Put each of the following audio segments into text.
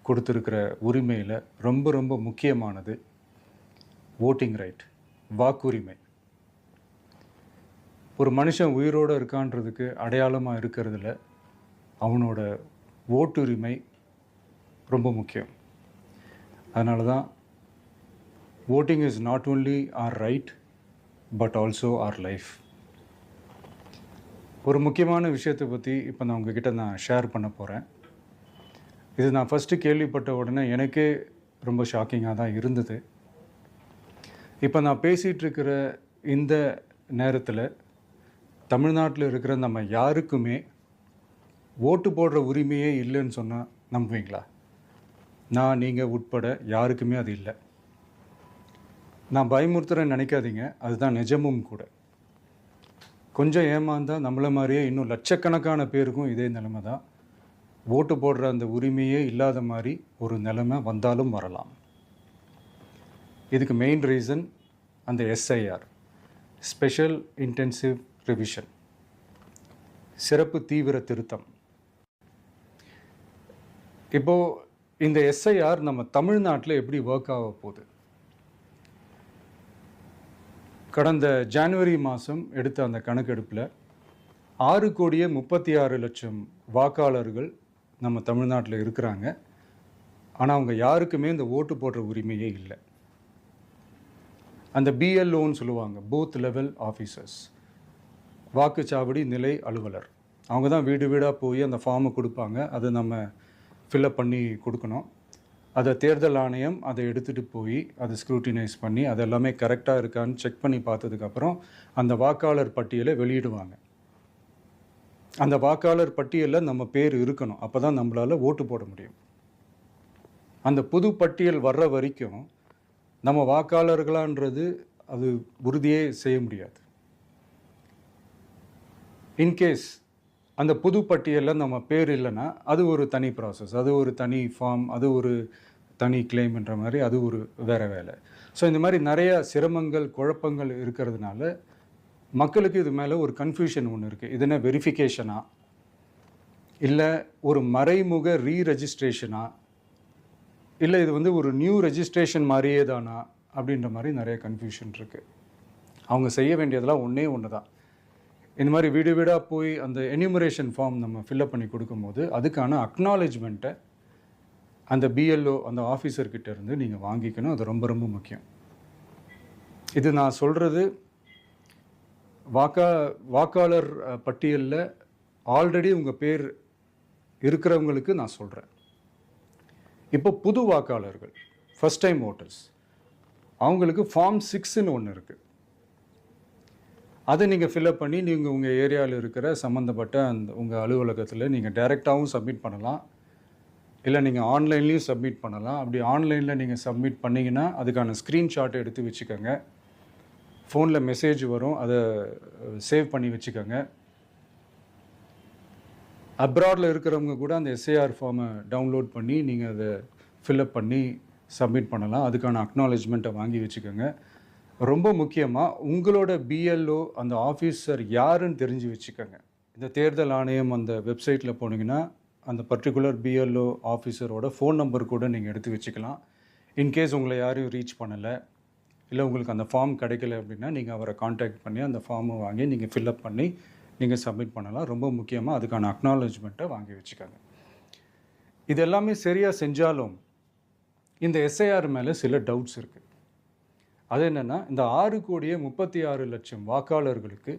கொடுத்துருக்கிற உரிமையில் ரொம்ப ரொம்ப முக்கியமானது ஓட்டிங் ரைட், வாக்குரிமை. ஒரு மனுஷன் உயிரோடு இருக்கான்றதுக்கு அடையாளமாக இருக்கிறதுல அவனோட ஓட்டுரிமை ரொம்ப முக்கியம். அதனால தான் voting is not only our right but also our life. ஒரு முக்கியமான விஷயத்தை பற்றி இப்போ நான் உங்ககிட்ட ஷேர் பண்ண போகிறேன். இது நான் ஃபஸ்ட்டு கேள்விப்பட்ட உடனே எனக்கே ரொம்ப ஷாக்கிங்காக தான் இருந்தது. இப்போ நான் பேசிகிட்ருக்கிற இந்த நேரத்தில் தமிழ்நாட்டில் இருக்கிற நம்ம யாருக்குமே ஓட்டு போடுற உரிமையே இல்லைன்னு சொன்னால் நம்புவீங்களா? நான் நீங்கள் உட்பட யாருக்குமே அது இல்லை. நான் பயமுறுத்துறேன்னு நினைக்காதீங்க, அதுதான் நிஜமும் கூட. கொஞ்சம் ஏமாந்தால் நம்மளை மாதிரியே இன்னும் லட்சக்கணக்கான பேருக்கும் இதே நிலைமை தான். ஓட்டு போடுற அந்த உரிமையே இல்லாத மாதிரி ஒரு நிலைமை வந்தாலும் வரலாம். இதுக்கு மெயின் ரீசன் அந்த எஸ்ஐஆர், ஸ்பெஷல் இன்டென்சிவ் ரிவிஷன், சிறப்பு தீவிர திருத்தம். இப்போது இந்த எஸ்ஐஆர் நம்ம தமிழ்நாட்டில் எப்படி ஒர்க் ஆக போகுது? கடந்த ஜனவரி மாதம் எடுத்த அந்த கணக்கெடுப்பில் 6,36,00,000 வாக்காளர்கள் நம்ம தமிழ்நாட்டில் இருக்கிறாங்க. ஆனால் அவங்க யாருக்குமே இந்த ஓட்டு போடுற உரிமையே இல்லை. அந்த பிஎல்ஓன்னு சொல்லுவாங்க, பூத் லெவல் ஆஃபீஸர்ஸ், வாக்குச்சாவடி நிலை அலுவலர். அவங்க தான் வீடு வீடாக போய் அந்த ஃபார்மை கொடுப்பாங்க. அதை நம்ம ஃபில்அப் பண்ணி கொடுக்கணும். அதை தேர்தல் ஆணையம் அதை எடுத்துகிட்டு போய் அதை ஸ்க்ரூட்டினைஸ் பண்ணி அது எல்லாமே கரெக்டாக இருக்கான்னு செக் பண்ணி பார்த்ததுக்கப்புறம் அந்த வாக்காளர் பட்டியலை வெளியிடுவாங்க. அந்த வாக்காளர் பட்டியலில் நம்ம பேர் இருக்கணும், அப்போ தான் நம்மளால் ஓட்டு போட முடியும். அந்த புது பட்டியல் வர்ற வரைக்கும் நம்ம வாக்காளர்களான்றது அது உறுதியே செய்ய முடியாது. இன்கேஸ் அந்த புது பட்டியலில் நம்ம பேர் இல்லைன்னா அது ஒரு தனி ப்ராசஸ், அது ஒரு தனி ஃபார்ம், அது ஒரு தனி கிளைம்ன்ற மாதிரி அது ஒரு வேறு வேலை. ஸோ இந்த மாதிரி நிறைய சிரமங்கள் குழப்பங்கள் இருக்கிறதுனால மக்களுக்கு இது மேலே ஒரு கன்ஃபியூஷன் ஒன்று இருக்குது. இது என்ன வெரிஃபிகேஷனா இல்லை ஒரு மறைமுக ரீரெஜிஸ்ட்ரேஷனா இல்லை இது ஒரு நியூ ரெஜிஸ்ட்ரேஷன் மாதிரியே தானா அப்படின்ற மாதிரி நிறைய கன்ஃபியூஷன் இருக்குது. அவங்க செய்ய வேண்டியதெல்லாம் ஒன்று தான். இந்த மாதிரி வீடு வீடாக போய் அந்த என்யூமரேஷன் ஃபார்ம் நம்ம ஃபில்அப் பண்ணி கொடுக்கும்போது அதுக்கான அக்னாலேஜ்மெண்ட்டை அந்த பிஎல்ஓ அந்த ஆஃபீஸர்கிட்ட இருந்து நீங்கள் வாங்கிக்கணும். அது ரொம்ப ரொம்ப முக்கியம். இது நான் சொல்கிறது வாக்காளர் பட்டியலில் ஆல்ரெடி உங்கள் பேர் இருக்கிறவங்களுக்கு நான் சொல்கிறேன். இப்போ புது வாக்காளர்கள், ஃபஸ்ட் டைம் ஓட்டர்ஸ், அவங்களுக்கு ஃபார்ம் 6ன்னு ஒன்று இருக்குது. அதை நீங்கள் ஃபில்அப் பண்ணி நீங்கள் உங்கள் ஏரியாவில் இருக்கிற சம்மந்தப்பட்ட அந்த உங்கள் அலுவலகத்தில் நீங்கள் டைரெக்டாகவும் சப்மிட் பண்ணலாம், இல்லை நீங்கள் ஆன்லைன்லேயும் சப்மிட் பண்ணலாம். அப்படி ஆன்லைனில் நீங்கள் சப்மிட் பண்ணிங்கன்னா அதுக்கான ஸ்க்ரீன்ஷாட்டை எடுத்து வச்சுக்கோங்க. ஃபோனில் மெசேஜ் வரும், அதை சேவ் பண்ணி வச்சுக்கோங்க. அப்ராடில் இருக்கிறவங்க கூட அந்த எஸ்ஐஆர் ஃபார்மை டவுன்லோட் பண்ணி நீங்கள் அதை ஃபில்அப் பண்ணி சப்மிட் பண்ணலாம். அதுக்கான அக்னாலேஜ்மெண்ட்டை வாங்கி வச்சுக்கோங்க. ரொம்ப முக்கியமாக உங்களோட பிஎல்ஓ அந்த ஆஃபீஸர் யாருன்னு தெரிஞ்சு வச்சுக்கோங்க. இந்த தேர்தல் ஆணையம் அந்த வெப்சைட்டில் போனீங்கன்னா அந்த பர்டிகுலர் பிஎல்ஓ ஆஃபீஸரோட ஃபோன் நம்பர் கூட நீங்கள் எடுத்து வச்சுக்கலாம். இன்கேஸ் உங்களை யாரையும் ரீச் பண்ணலை இல்லை உங்களுக்கு அந்த ஃபார்ம் கிடைக்கல அப்படின்னா நீங்கள் அவரை காண்டாக்ட் பண்ணி அந்த ஃபார்மை வாங்கி நீங்கள் ஃபில்அப் பண்ணி நீங்கள் சப்மிட் பண்ணலாம். ரொம்ப முக்கியமாக அதுக்கான அக்னாலேஜ்மெண்ட்டை வாங்கி வச்சுக்கோங்க. இது எல்லாமே சரியாக செஞ்சாலும் இந்த எஸ்ஐஆர் மேலே சில டவுட்ஸ் இருக்குது. அது என்னென்னா, இந்த 6,36,00,000 வாக்காளர்களுக்கு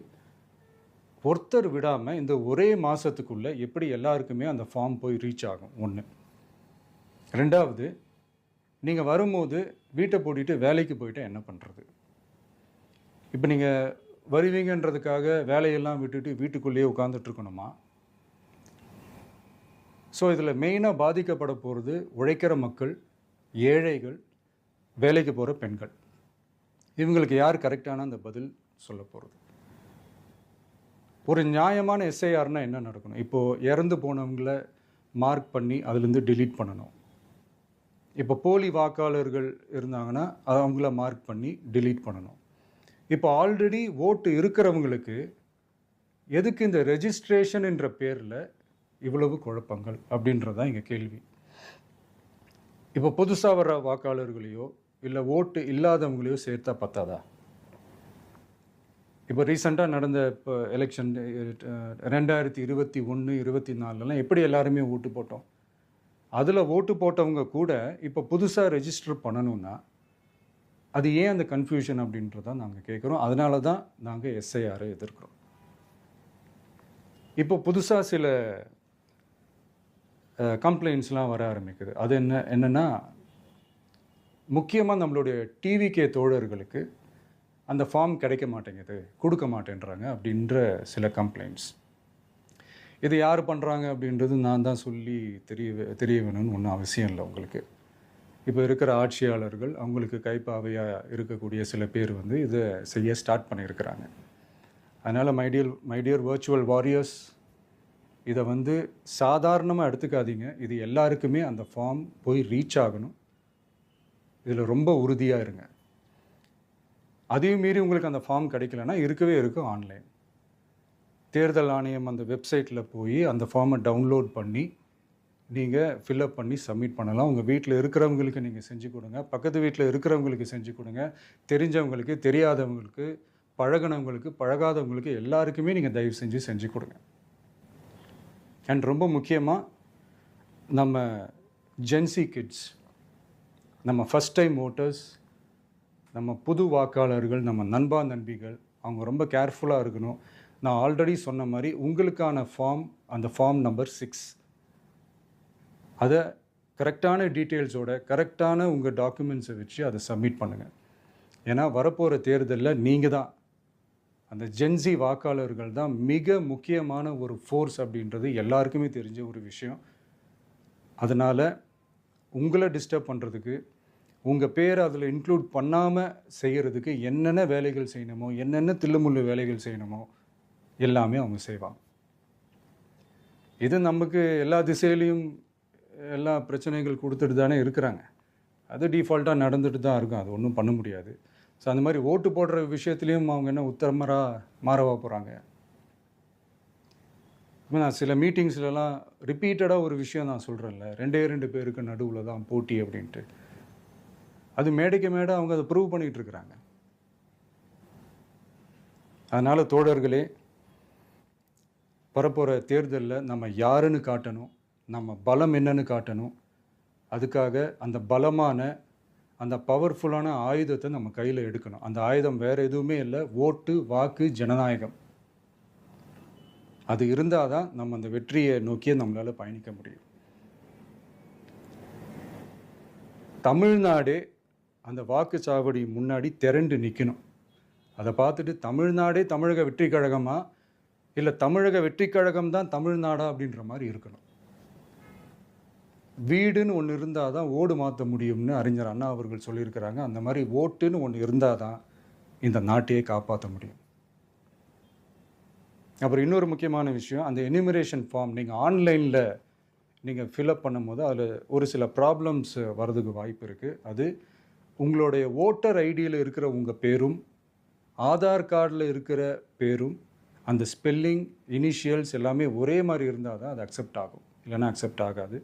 ஒருத்தர் விடாமல் இந்த ஒரே மாதத்துக்குள்ளே எப்படி எல்லாருக்குமே அந்த ஃபார்ம் போய் ரீச் ஆகும்? ஒன்று. ரெண்டாவது, நீங்கள் வரும்போது வீட்டை பூட்டிட்டு வேலைக்கு போயிட்டு என்ன பண்ணுறது? இப்போ நீங்கள் வருவீங்கன்றதுக்காக வேலையெல்லாம் விட்டுட்டு வீட்டுக்குள்ளேயே உட்காந்துட்ருக்கணுமா? ஸோ இதில் மெயினாக பாதிக்கப்பட போகிறது உழைக்கிற மக்கள், ஏழைகள், வேலைக்கு போகிற பெண்கள். இவங்களுக்கு யார் கரெக்டான அந்த பதில் சொல்ல போகிறது? ஒரு நியாயமான எஸ்ஐஆர்னால் என்ன நடக்கணும்? இப்போது இறந்து போனவங்கள மார்க் பண்ணி அதுலேருந்து டிலீட் பண்ணணும். இப்போ போலி வாக்காளர்கள் இருந்தாங்கன்னா அவங்கள மார்க் பண்ணி டிலீட் பண்ணணும். இப்போ ஆல்ரெடி ஓட்டு இருக்கிறவங்களுக்கு எதுக்கு இந்த ரெஜிஸ்ட்ரேஷன் என்ற பேரில் இவ்வளவு குழப்பங்கள் அப்படின்றதான் எங்கள் கேள்வி. இப்போ புதுசாக வர்ற வாக்காளர்களையோ இல்லை ஓட்டு இல்லாதவங்களையோ சேர்த்தா பத்தாதா? இப்போ ரீசெண்டாக நடந்த இப்போ எலெக்ஷன் 2021, 24லாம் எப்படி எல்லாருமே ஓட்டு போட்டோம்? அதில் ஓட்டு போட்டவங்க கூட இப்போ புதுசாக ரெஜிஸ்டர் பண்ணணும்னா அது ஏன் அந்த கன்ஃபியூஷன் அப்படின்றத நாங்கள் கேட்குறோம். அதனால தான் நாங்கள் எஸ்ஐஆரை எதிர்க்கிறோம். இப்போ புதுசாக சில கம்ப்ளைண்ட்ஸ்லாம் வர ஆரம்பிக்குது. அது என்னென்னா முக்கியமாக நம்மளுடைய டிவிகே தோழர்களுக்கு அந்த ஃபார்ம் கிடைக்க மாட்டேங்குது, கொடுக்க மாட்டேன்றாங்க அப்படின்ற சில கம்ப்ளைண்ட்ஸ். இது யார் பண்ணுறாங்க அப்படின்றது நான் தான் சொல்லி தெரிய வேணும்னு ஒன்றும் அவசியம் இல்லை உங்களுக்கு. இப்போ இருக்கிற ஆட்சியாளர்கள் அவங்களுக்கு கைப்பாவையாக இருக்கக்கூடிய சில பேர் வந்து இதை செய்ய ஸ்டார்ட் பண்ணியிருக்கிறாங்க. அதனால் மைடியர் வர்ச்சுவல் வாரியர்ஸ், இதை வந்து சாதாரணமாக எடுத்துக்காதீங்க. இது எல்லாருக்குமே அந்த ஃபார்ம் போய் ரீச் ஆகணும். இதில் ரொம்ப உறுதியாக இருங்க. அதையும் மீறி உங்களுக்கு அந்த ஃபார்ம் கிடைக்கலன்னா இருக்கவே இருக்கும் ஆன்லைன். தேர்தல் ஆணையம் அந்த வெப்சைட்டில் போய் அந்த ஃபார்மை டவுன்லோட் பண்ணி நீங்கள் ஃபில்அப் பண்ணி சப்மிட் பண்ணலாம். உங்கள் வீட்டில் இருக்கிறவங்களுக்கு நீங்கள் செஞ்சு கொடுங்க, பக்கத்து வீட்டில் இருக்கிறவங்களுக்கு செஞ்சு கொடுங்க, தெரிஞ்சவங்களுக்கு, தெரியாதவங்களுக்கு, பழகினவங்களுக்கு, பழகாதவங்களுக்கு எல்லாருக்குமே நீங்கள் தயவு செஞ்சு கொடுங்க. அண்ட் ரொம்ப முக்கியமாக நம்ம ஜென்சி கிட்ஸ், நம்ம ஃபஸ்ட் டைம் ஓட்டர்ஸ், நம்ம புது வாக்காளர்கள், நம்ம நண்பா நண்பிகள், அவங்க ரொம்ப கேர்ஃபுல்லாக இருக்கணும். நான் ஆல்ரெடி சொன்ன மாதிரி உங்களுக்கான ஃபார்ம், அந்த ஃபார்ம் நம்பர் 6, அதை கரெக்டான டீட்டெயில்ஸோட கரெக்டான உங்கள் டாக்குமெண்ட்ஸை வச்சு அதை சப்மிட் பண்ணுங்கள். ஏன்னா வரப்போகிற தேர்தலில் நீங்கள் தான், அந்த ஜென்சி வாக்காளர்கள் தான் மிக முக்கியமான ஒரு ஃபோர்ஸ் அப்படின்றது எல்லாருக்குமே தெரிஞ்ச ஒரு விஷயம். அதனால் உங்களை டிஸ்டர்ப் பண்ணுறதுக்கு, உங்கள் பேரை அதில் இன்க்ளூட் பண்ணாமல் செய்கிறதுக்கு என்னென்ன வேலைகள் செய்யணுமோ, என்னென்ன தில்லுமுள்ளு வேலைகள் செய்யணுமோ எல்லாமே அவங்க செய்வாங்க. இது நமக்கு எல்லா திசையிலையும் எல்லா பிரச்சனைகள் கொடுத்துட்டு தானே இருக்கிறாங்க. அது டிஃபால்ட்டாக நடந்துட்டு தான் இருக்கும். அது ஒன்றும் பண்ண முடியாது. ஸோ அந்த மாதிரி ஓட்டு போடுற விஷயத்துலேயும் அவங்க என்ன உத்தரமராக மாறவா போகிறாங்க? இப்போ நான் சில மீட்டிங்ஸ்லலாம் ரிப்பீட்டடாக ஒரு விஷயம் நான் சொல்கிறேன்ல, 2 பேருக்கு நடுவில் தான் போட்டி அப்படின்ட்டு. அது மேடைக்கு மேடை அவங்க அதை ப்ரூவ் பண்ணிகிட்டு இருக்கிறாங்க. அதனால் தோழர்களே, வரப்போகிற தேர்தலில் நம்ம யாருன்னு காட்டணும், நம்ம பலம் என்னன்னு காட்டணும். அதுக்காக அந்த பலமான, அந்த பவர்ஃபுல்லான ஆயுதத்தை நம்ம கையில் எடுக்கணும். அந்த ஆயுதம் வேறு எதுவுமே இல்லை, ஓட்டு, வாக்கு, ஜனநாயகம். அது இருந்தால் தான் நம்ம அந்த வெற்றியை நோக்கியே நம்மளால் பயணிக்க முடியும். தமிழ்நாடே அந்த வாக்குச்சாவடி முன்னாடி திரண்டு நிற்கணும். அதை பார்த்துட்டு தமிழ்நாடே தமிழக வெற்றி கழகமா, இல்லை தமிழக வெற்றி கழகம் தான் தமிழ்நாடா அப்படின்ற மாதிரி இருக்கணும். வீடுன்னு ஒன்று இருந்தால் தான் ஓடு மாற்ற முடியும்னு அறிஞர் அண்ணா அவர்கள் சொல்லியிருக்கிறாங்க. அந்த மாதிரி ஓட்டுன்னு ஒன்று இருந்தால் தான் இந்த நாட்டையே காப்பாற்ற முடியும். அப்புறம் இன்னொரு முக்கியமான விஷயம், அந்த எனிமரேஷன் ஃபார்ம் நீங்கள் ஆன்லைனில் நீங்கள் ஃபில்அப் பண்ணும்போது அதில் ஒரு சில ப்ராப்ளம்ஸ் வர்றதுக்கு வாய்ப்பு இருக்குது. அது உங்களுடைய ஓட்டர் ஐடியில் இருக்கிற உங்கள் பேரும், ஆதார் கார்டில் இருக்கிற பேரும், அந்த ஸ்பெல்லிங், இனிஷியல்ஸ் எல்லாமே ஒரே மாதிரி இருந்தால் தான் அது அக்செப்ட் ஆகும். இல்லைன்னா அக்செப்ட் ஆகாது.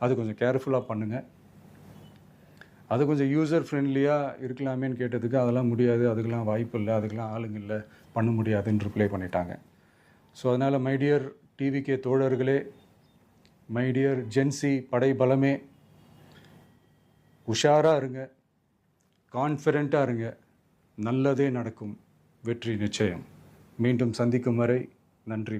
அது கொஞ்சம் கேர்ஃபுல்லாக பண்ணுங்கள். அது கொஞ்சம் யூசர் ஃப்ரெண்ட்லியாக இருக்கலாமேன்னு கேட்டதுக்கு அதெல்லாம் முடியாது, அதுக்கெல்லாம் வாய்ப்பு இல்லை, அதுக்கெல்லாம் ஆளுங்க இல்லை, பண்ண முடியாதுன்னு ரிப்ளை பண்ணிட்டாங்க. ஸோ அதனால் மைடியர் டிவிகே தோழர்களே, மைடியர் ஜென்சி படை பலமே, உஷாராக இருங்க, கான்ஃபிடெண்ட்டாக இருங்க. நல்லதே நடக்கும். வெற்றி நிச்சயம். மீண்டும் சந்திக்கும் வரை நன்றி.